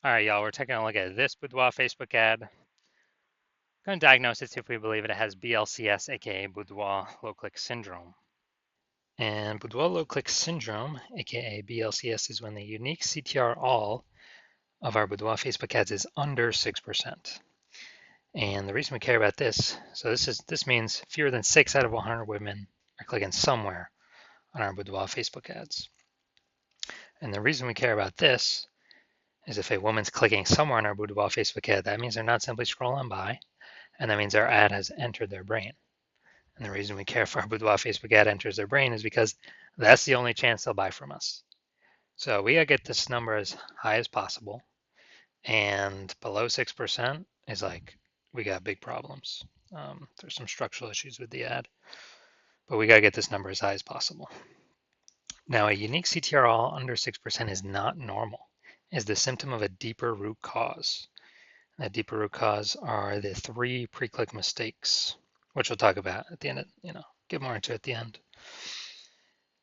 All right, y'all, we're taking a look at this Boudoir Facebook ad. Going to diagnose it, see if we believe it has BLCS, aka Boudoir Low Click Syndrome. And Boudoir Low Click Syndrome, aka BLCS, is when the unique CTR all of our Boudoir Facebook ads is under 6%. And the reason we care about this, so this means fewer than 6 out of 100 women are clicking somewhere on our Boudoir Facebook ads. And the reason we care about this is if a woman's clicking somewhere on our Boudoir Facebook ad, that means they're not simply scrolling by, and that means our ad has entered their brain. And the reason we care if our Boudoir Facebook ad enters their brain is because that's the only chance they'll buy from us. So we gotta get this number as high as possible, and below 6% is like, we got big problems. There's some structural issues with the ad, but we gotta get this number as high as possible. Now, a unique CTRL under 6% is not normal. It's the symptom of a deeper root cause. That deeper root cause are the 3 pre-click mistakes, which we'll talk about at the end, get more into at the end.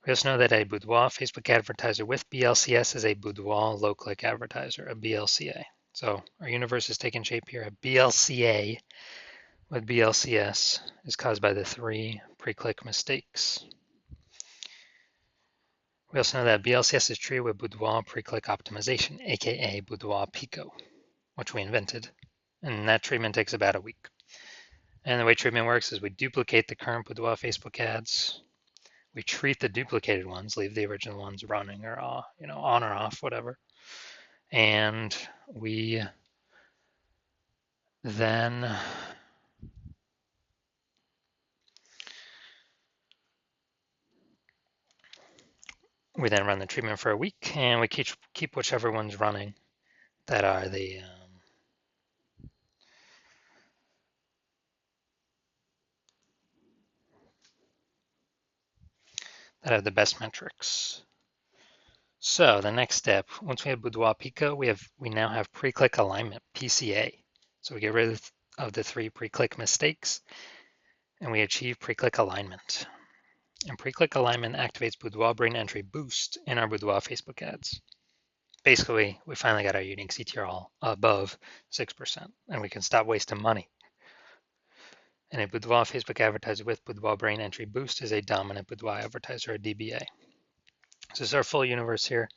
We also know that a Boudoir Facebook advertiser with BLCS is a Boudoir low-click advertiser, a BLCA. So our universe is taking shape here. A BLCA with BLCS is caused by the 3 pre-click mistakes. We also know that BLCS is treated with Boudoir pre-click optimization, aka Boudoir Pico, which we invented, and that treatment takes about a week. And the way treatment works is we duplicate the current Boudoir Facebook ads, we treat the duplicated ones, leave the original ones running or on or off, whatever, and we then run the treatment for a week, and we keep whichever ones running that are the that have the best metrics. So the next step, once we have Boudoir Pico, we now have pre-click alignment, PCA. So we get rid of the 3 pre-click mistakes, and we achieve pre-click alignment. And pre-click alignment activates Boudoir Brain Entry Boost in our Boudoir Facebook ads. Basically, we finally got our unique CTR above 6%, and we can stop wasting money. And a Boudoir Facebook advertiser with Boudoir Brain Entry Boost is a dominant Boudoir advertiser, a DBA. So this is our full universe here.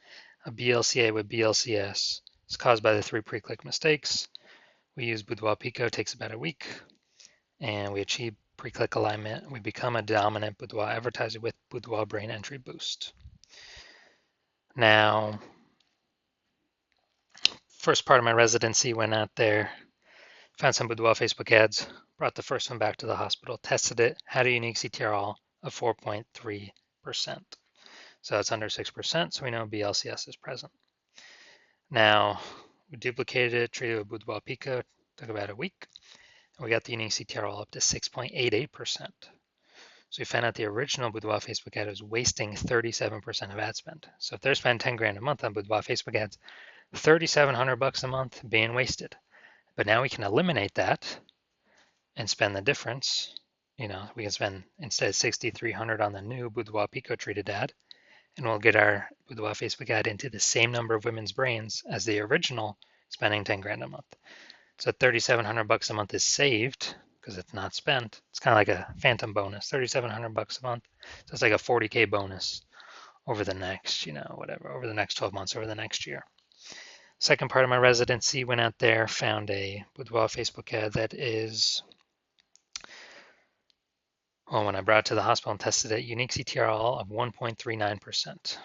A BLCA with BLCS is caused by the 3 pre-click mistakes. We use Boudoir Pico, takes about a week, and we achieve pre-click alignment. We become a dominant Boudoir advertiser with Boudoir Brain Entry Boost. Now, first part of my residency, went out there, found some Boudoir Facebook ads, brought the first one back to the hospital, tested it, had a unique CTRL of 4.3%. So it's under 6%, so we know BLCS is present. Now, we duplicated it, treated it with Boudoir Pico, took about a week, and we got the unique CTRL up to 6.88%. So we found out the original Boudoir Facebook ad was wasting 37% of ad spend. So if they're spending 10 grand a month on Boudoir Facebook ads, $3,700 a month being wasted. But now we can eliminate that and spend the difference. We can spend instead $6,300 on the new Boudoir Pico treated ad, and we'll get our Boudoir Facebook ad into the same number of women's brains as the original spending 10 grand a month. So $3,700 a month is saved because it's not spent. It's kind of like a phantom bonus, $3,700 a month. So it's like a 40K bonus over the next, over the next 12 months, over the next year. Second part of my residency, went out there, found a Boudoir Facebook ad that is, when I brought it to the hospital and tested it, unique CTRL of 1.39%.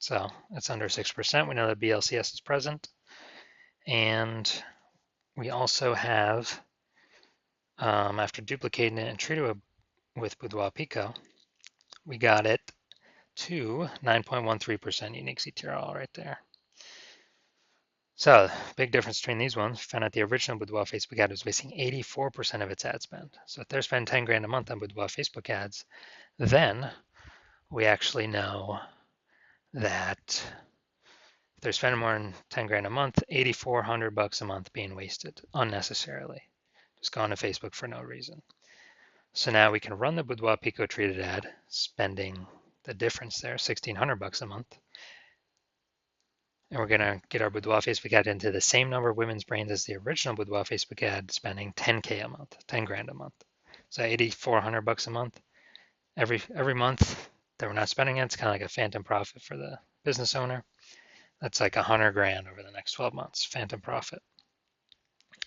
So it's under 6%. We know that BLCS is present. And we also have, after duplicating it and treating it with Boudoir Pico, we got it to 9.13% unique CTRL right there. So big difference between these ones. Found out the original Boudoir Facebook ad was wasting 84% of its ad spend. So if they're spending 10 grand a month on Boudoir Facebook ads, then we actually know that if they're spending more than 10 grand a month, $8,400 a month being wasted unnecessarily, just going to Facebook for no reason. So now we can run the Boudoir Pico treated ad, spending the difference there, $1,600 a month, And we're going to get our Boudoir Facebook ad into the same number of women's brains as the original Boudoir Facebook ad, spending 10K a month, 10 grand a month. So 8,400 bucks a month. Every month that we're not spending it, it's kind of like a phantom profit for the business owner. That's like 100 grand over the next 12 months, phantom profit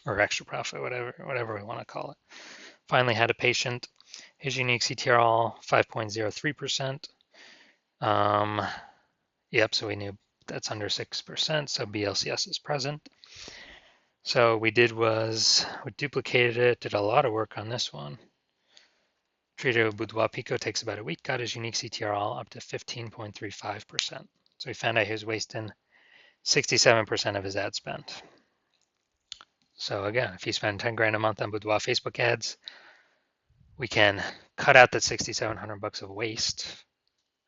or extra profit, whatever we want to call it. Finally had a patient. His unique CTRL 5.03%. Yep, so we knew that's under 6%, so BLCS is present. So we duplicated it, did a lot of work on this one. Treated with Boudoir Pico, takes about a week, got his unique CTRL up to 15.35%. So we found out he was wasting 67% of his ad spend. So again, if you spend 10 grand a month on Boudoir Facebook ads, we can cut out that 6,700 bucks of waste,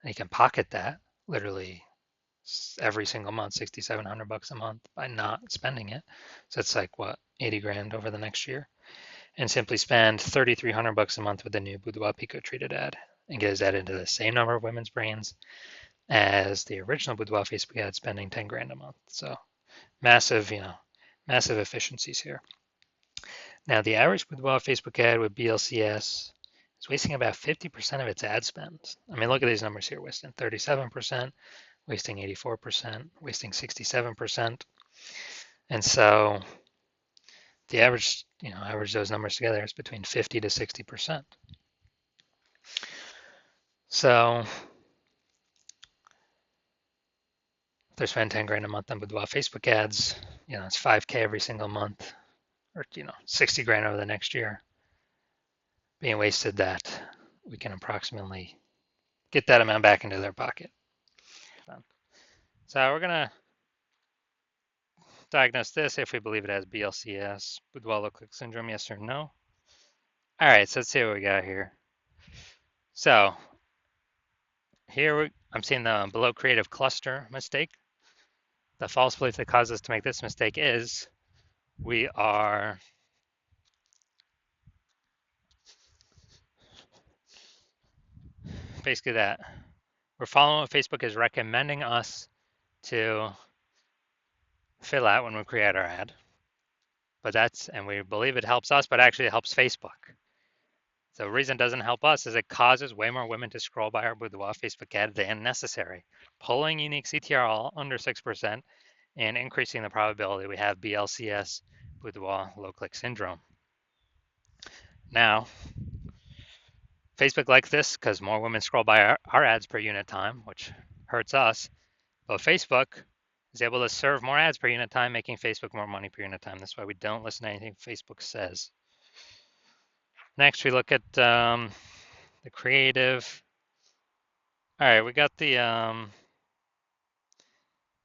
and you can pocket that literally every single month, 6,700 bucks a month by not spending it. So it's like what, 80 grand over the next year, and simply spend 3,300 bucks a month with the new Boudoir Pico treated ad and get his ad into the same number of women's brains as the original Boudoir Facebook ad, spending 10 grand a month. So massive, massive efficiencies here. Now the average Boudoir Facebook ad with BLCS is wasting about 50% of its ad spend. I mean, look at these numbers here, wasting 37%, wasting 84%, wasting 67%. And so the average, average those numbers together is between 50 to 60%. So if they're spending 10 grand a month on Boudoir Facebook ads, it's 5K every single month, or 60 grand over the next year being wasted, that we can approximately get that amount back into their pocket. So we're gonna diagnose this if we believe it has BLCS, Boudoir low click syndrome, yes or no. All right, so let's see what we got here. So here I'm seeing the below creative cluster mistake. The false belief that caused us to make this mistake is we are basically that we're following what Facebook is recommending us to fill out when we create our ad. But and we believe it helps us, but actually it helps Facebook. The reason it doesn't help us is it causes way more women to scroll by our Boudoir Facebook ad than necessary, pulling unique CTRL under 6% and increasing the probability we have BLCS, Boudoir low click syndrome. Now, Facebook likes this because more women scroll by our ads per unit time, which hurts us, but Facebook is able to serve more ads per unit time, making Facebook more money per unit time. That's why we don't listen to anything Facebook says. Next, we look at the creative. All right, we got the,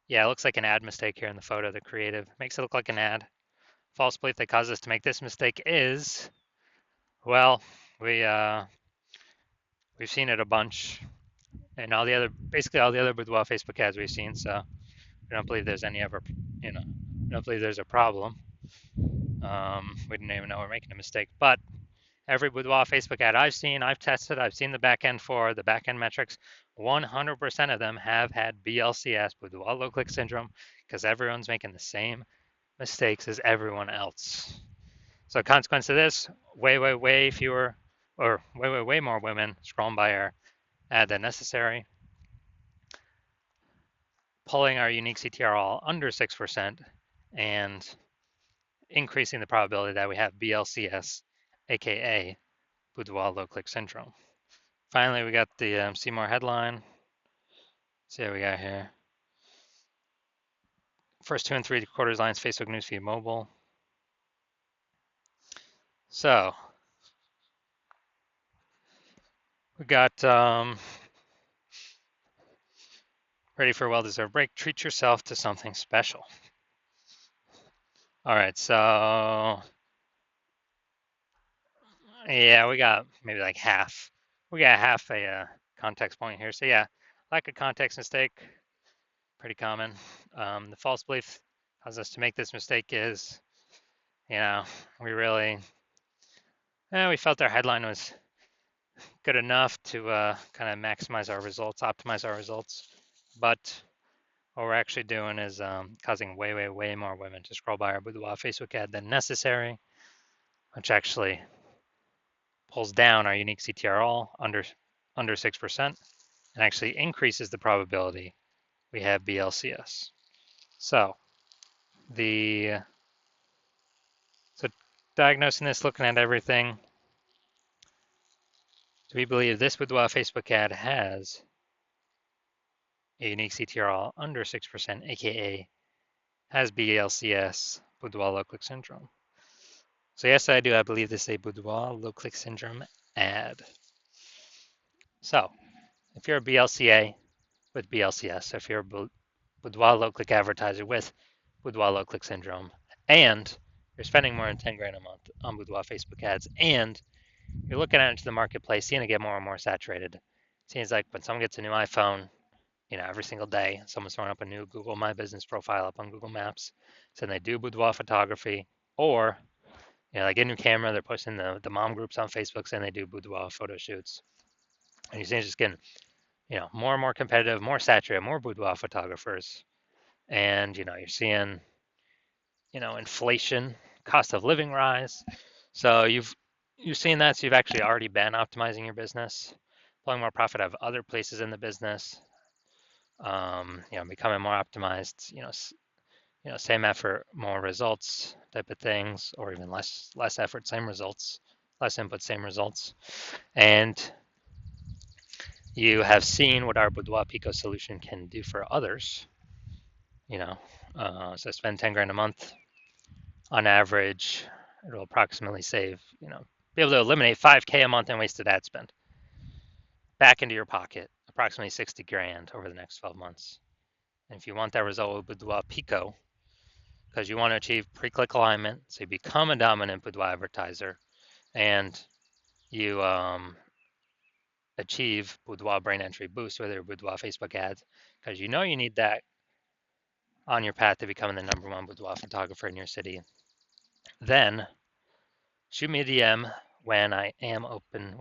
yeah, it looks like an ad mistake here in the photo. The creative makes it look like an ad. False belief that causes us to make this mistake is, well, we've seen it a bunch, and basically all the other Boudoir Facebook ads we've seen. So we don't believe there's we don't believe there's a problem. We didn't even know we're making a mistake, but every Boudoir Facebook ad I've seen, I've tested, I've seen the backend for the backend metrics. 100% of them have had BLCS, Boudoir low click syndrome, because everyone's making the same mistakes as everyone else. So consequence of this, way fewer, or way more women scrolling by our ad than necessary, pulling our unique CTRL under 6%, and increasing the probability that we have BLCS, aka Boudoir low click syndrome. Finally, we got the see more headline. Let's see what we got here. First 2 and 3/4 lines, Facebook newsfeed mobile. So we got ready for a well-deserved break. Treat yourself to something special. All right, so yeah, we got maybe like half. We got half a context point here. So yeah, lack of context mistake, pretty common. The false belief causes us to make this mistake is, we really, we felt our headline was good enough to kind of maximize our results, optimize our results, but what we're actually doing is causing way more women to scroll by our Boudoir Facebook ad than necessary, which actually pulls down our unique CTRL under 6% and actually increases the probability we have BLCS. So so diagnosing this, looking at everything, do we believe this Boudoir Facebook ad has a unique CTRL under 6%, aka has BLCS, Boudoir low click syndrome? So yes, I do. I believe this is a Boudoir low click syndrome ad. So if you're a BLCA with BLCS, if you're a Boudoir low click advertiser with Boudoir low click syndrome, and you're spending more than 10 grand a month on Boudoir Facebook ads, and you're looking out into the marketplace, seeing it get more and more saturated. It seems like when someone gets a new iPhone, every single day, someone's throwing up a new Google My Business profile up on Google Maps, saying they do boudoir photography, or they get a new camera, they're posting the mom groups on Facebook saying they do boudoir photo shoots. And you see it's just getting, more and more competitive, more saturated, more boudoir photographers. And, you're seeing, inflation, cost of living rise. So you've seen that, so you've actually already been optimizing your business, pulling more profit out of other places in the business, becoming more optimized, same effort, more results type of things, or even less effort, same results, less input, same results. And you have seen what our Boudoir Pico solution can do for others. So spend 10 grand a month on average, it'll approximately save, be able to eliminate 5K a month in wasted ad spend back into your pocket, approximately 60 grand over the next 12 months. And if you want that result with Boudoir Pico, because you want to achieve pre-click alignment, so you become a dominant Boudoir advertiser, and you achieve Boudoir brain entry boost with your Boudoir Facebook ads, because you need that on your path to becoming the #1 boudoir photographer in your city, then shoot me a DM when I open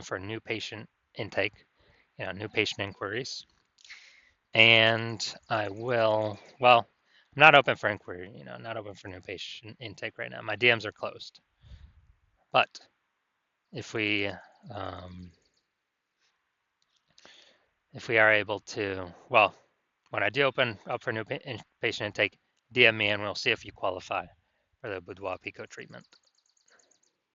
for new patient intake, new patient inquiries. And I will, I'm not open for inquiry, not open for new patient intake right now. My DMs are closed. But if we are able to, when I do open up for new patient intake, DM me and we'll see if you qualify for the Boudoir Pico treatment.